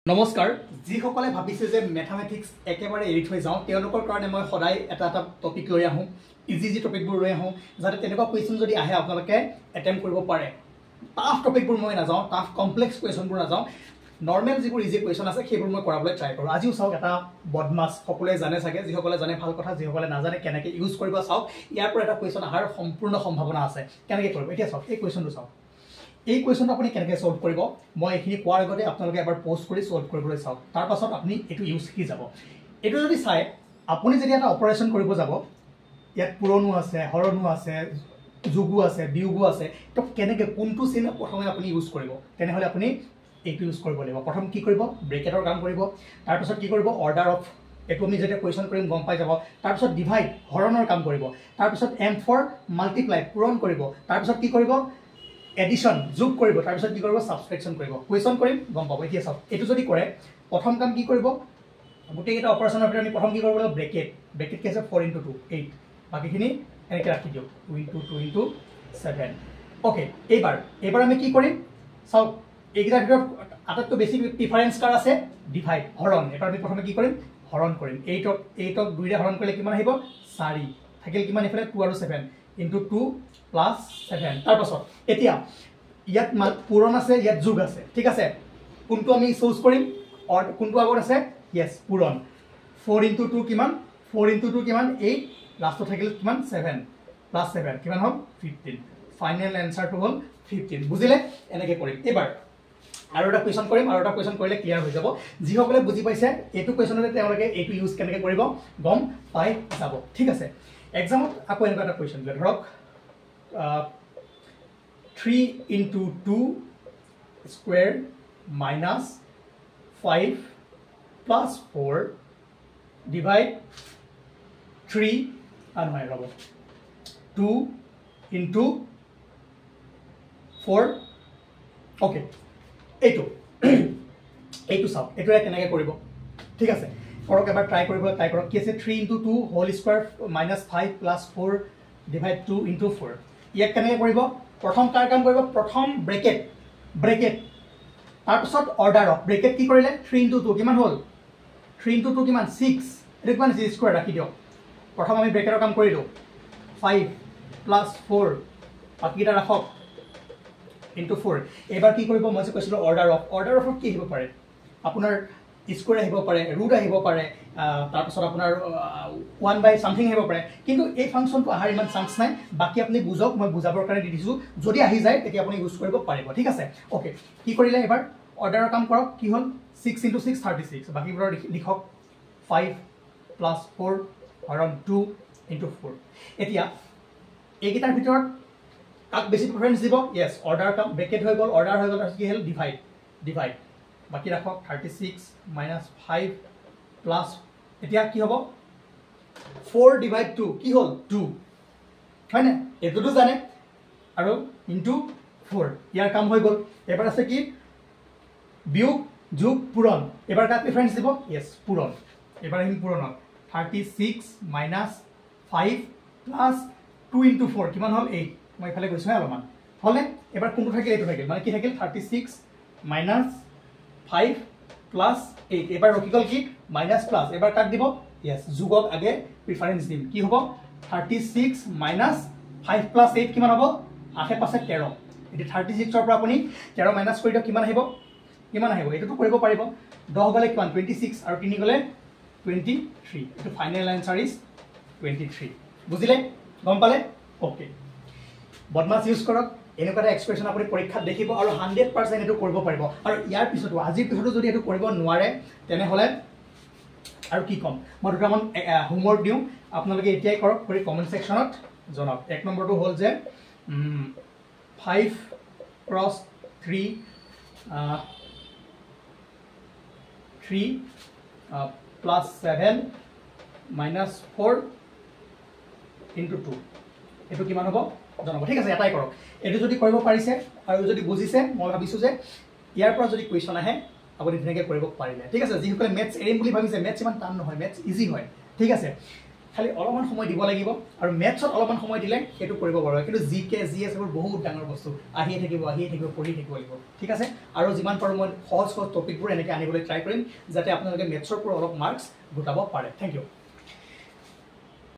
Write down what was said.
নমস্কাৰ যিসকলে ভাবিছে যে ম্যাথমেটিক্স একেবাৰে এৰি থৈ যাওঁ তেওঁলোকৰ কাৰণে মই সদায় এটা টপিক লৈ আহোঁ ইজি টপিকবোৰ লৈ আহোঁ যাতে তেনেকুৱা কুৱেশ্যন যদি আহে আপোনালোকে এটেম্প কৰিব পাৰে টাফ টপিকবোৰ মই নাযাওঁ টাফ কমপ্লেক্স কুৱেশ্যনবোৰ নাযাওঁ নৰ্মেল যিবোৰ ইজি কুৱেশ্যন আছে সেইবোৰ মই কৰাবলৈ ট্ৰাই কৰোঁ আজিও চাওক এটা বদমাছ সকলোৱে জানে চাগে যিসকলে জানে ভাল কথা যিসকলে নাজানে কেনেকৈ ইউজ কৰিব চাওক ইয়াৰ পৰা এটা কুৱেশ্যন অহাৰ সম্পূৰ্ণ সম্ভাৱনা আছে কেনেকৈ কৰিব এতিয়া চাওক এই কুৱেশ্যনটো চাওক এই কুৱেশ্যনটো আপুনি কেনেকৈ সলভ কৰিব মই এইখিনি কোৱাৰ আগতে আপোনালোকে এবাৰ পোষ্ট কৰি সলভ কৰিবলৈ চাওক তাৰ পাছত আপুনি এইটো ইউজ শিকি যাব এইটো যদি চাই আপুনি যদি এটা অপাৰেশ্যন কৰিব যাব ইয়াত পূৰণো আছে হৰণো আছে যোগো আছে বিয়োগো আছে তো কেনেকৈ কোনটো চিন প্ৰথমে আপুনি ইউজ কৰিব তেনেহ'লে আপুনি এইটো ইউজ কৰিব লাগিব প্ৰথম কি কৰিব ব্ৰেকেটৰ কাম কৰিব তাৰপিছত কি কৰিব অৰ্ডাৰ অফ এইটো আমি যেতিয়া কুৱেশ্যন কৰিম গম পাই যাব তাৰপিছত ডিভাইড হৰণৰ কাম কৰিব তাৰপিছত এম ফৰ মাল্টিপ্লাই পূৰণ কৰিব তাৰপিছত কি কৰিব এডিশন যোগ কৰিব তাৰপিছত কি কৰিব সাবট্ৰেকশন কৰিব কুৱেশ্যন কৰিম গম পাব এতিয়া চাওক এইটো যদি কৰে প্ৰথম কাম কি কৰিব গোটেইটা অপাৰেশ্যনৰ ভিতৰত আমি প্ৰথম কি কৰিব লাগিব ব্ৰেকেট কি আছে 4 * 2 8 বাকিখিনি এনেকৈ ৰাখি দিওঁ 2 * 2 * 7 ওকে এইবাৰ আমি কি কৰিম চাওক এইকেইটাৰ ভিতৰত আটাইতকৈ বেছি ডিফাৰেন্স কাৰ আছে ডিভাইড হৰণ এবাৰ আমি প্ৰথমে কি কৰিম হৰণ কৰিম 8ক 2 ৰে হৰণ কৰিলে কিমান আহিব 4 থাকিল কিমান ইফালে 2 আৰু 7 into 2 plus 7 তাৰ পাছত এতিয়া ইয়াত পূৰণ আছে ইয়াত যোগ আছে ঠিক আছে কোনটো আমি চুজ কৰিম অৰ কোনটো আগত আছে yes পূৰণ 4 * 2 কিমান 4 * 2 কিমান 8 লাষ্টত থাকিল কিমান 7 plus 7 কিমান হ'ল 15 ফাইনাল এনসাৰটো হ'ল 15 বুজিলে এনেকৈ কৰিম এবাৰ আৰু এটা কুৱেশ্যন কৰিম আৰু এটা কুৱেশ্যন কৰিলে ক্লিয়াৰ হৈ যাব যিসকলে বুজি পাইছে এইটো কুৱেশ্যনতে তেওঁলোকে এইটো ইউজ কেনেকৈ কৰিব গম পাই যাব ঠিক আছে এক্সামত আকৌ এনেকুৱা এটা কুৱেশ্যন দিলে ধৰক 3 * 2 স্কোয়াৰ মাইনাছ 5 plus 4 ডিভাইড 3 আৰু নহয় ৰ'ব 2 * 4 ওকে এইটো চাওক এইটো কেনেকৈ কৰিব ঠিক আছে কৰক এবাৰ ট্ৰাই কৰক কি আছে 3 * 2 whole square minus 5 plus 4 divide 2 * 4 ইয়াক কেনেকৈ কৰিব প্ৰথম কাৰ কাম কৰিব প্ৰথম ব্ৰেকেট তাৰপিছত অৰ্ডাৰ অফ ব্ৰেকেট কি কৰিলে 3 * 2 কিমান হ'ল 3 * 2 কিমান 6 এইটো কিমান জি স্কোয়াৰ ৰাখি দিয়ক প্ৰথম আমি ব্ৰেকেটৰ কাম কৰিলোঁ 5 plus 4 বাকিটা ৰাখক into 4 এবাৰ কি কৰিব মই যে কৈছিলোঁ অৰ্ডাৰ অফত কি আহিব পাৰে আপোনাৰ স্কোয়াৰ আহিব পাৰে ৰুট আহিব পাৰে তাৰপিছত আপোনাৰ 1/something আহিব পাৰে কিন্তু এই ফাংচনটো অহাৰ ইমান চান্স নাই বাকি আপুনি বুজক মই বুজাবৰ কাৰণে দি দিছোঁ যদি আহি যায় তেতিয়া আপুনি ইউজ কৰিব পাৰিব ঠিক আছে ওকে কি কৰিলে এবাৰ অৰ্ডাৰৰ কাম কৰক কি হ'ল 6 * 6 36 বাকিবোৰৰ লিখক 5 plus 4 হৰণ 2 * 4 এতিয়া এইকেইটাৰ ভিতৰত কাক বেছি প্ৰিফাৰেন্স দিব yes অৰ্ডাৰ কাম ব্ৰেকেট হৈ গ'ল অৰ্ডাৰ হৈ গ'ল আৰু কি হ'ল ডিভাইড বাকি ৰাখক 36 minus 5 plus এতিয়া কি হ'ব 4 / 2 কি হ'ল 2 হয় না এটোটো জানে আৰু into 4 ইয়াৰ কাম হৈ গ'ল এবাৰ আছে কি বিয়োগ যোগ পূৰণ এবাৰ কাক প্ৰিফাৰেন্স দিব yes পূৰণ এবাৰ আহিম পূৰণত 36 minus 5 plus 2 * 4 কিমান হ'ল 8 মই ইফালে গৈছোঁ অলপমান হ'লে এবাৰ কোনটো থাকিল এইটো থাকিল মানে কি থাকিল 36 minus 5 plus 8 এবাৰ ৰখি গ'ল কি মাইনাছ প্লাছ এবাৰ কাক দিব yes যোগক আগে প্ৰিফাৰেন্স দিম কি হ'ব 36 minus 5 plus 8 কিমান হ'ব আশে পাশে 13 এটি 36 ৰ পৰা আপুনি 13 মাইনাছ কৰি দিয়ক কিমান আহিব এটোটো কৰিব পাৰিব 10 গ'লে কিমান 26 আৰু 3 গ'লে 23 এটো ফাইনাল আনসাৰ ইজ 23 বুজিলে গম পালে ওকে বদমাছ ইউজ কৰক এনেকুৱা এটা এক্সপ্ৰেছন আপুনি পৰীক্ষাত দেখিব আৰু 100% এটো কৰিব পাৰিব আৰু ইয়াৰ পিছতো আজিৰ পিছতো যদি এটো কৰিব নোৱাৰে তেনেহ'লে আৰু কি কম মই দুটামান হোমৱৰ্ক দিওঁ আপোনালোকে এতিয়াই কৰক কৰি কমেন্ট সেকশনত জনাওক এক নম্বৰটো হ'ল যে 5 cross 3 plus 7 minus 4 into 2 এটো কিমান হ'ব জনাব ঠিক আছে এটাই কৰক এটো যদি কৰিব পাৰিছে আৰু যদি বুজিছে মই ভাবিছোঁ যে ইয়াৰ পৰা যদি কুৱেশ্যন আহে আপুনি ধুনীয়াকৈ কৰিব পাৰিলে ঠিক আছে যিসকলে মেথছ এৰিম বুলি ভাবিছে মেথছ ইমান টান নহয় মেথছ ইজি হয় ঠিক আছে খালি অলপমান সময় দিব লাগিব আৰু মেথছত অলপমান সময় দিলে সেইটো কৰিব পাৰোঁ কিন্তু জিকে জিএছ এইবোৰ বহুত ডাঙৰ বস্তু আহিয়ে থাকিব পঢ়ি থাকিব লাগিব ঠিক আছে আৰু যিমান পাৰোঁ মই সহজ টপিকবোৰ এনেকৈ আনিবলৈ ট্ৰাই কৰিম যাতে আপোনালোকে মেথছৰ পৰা অলপ মাৰ্কছ গোটাব পাৰে থেংক ইউ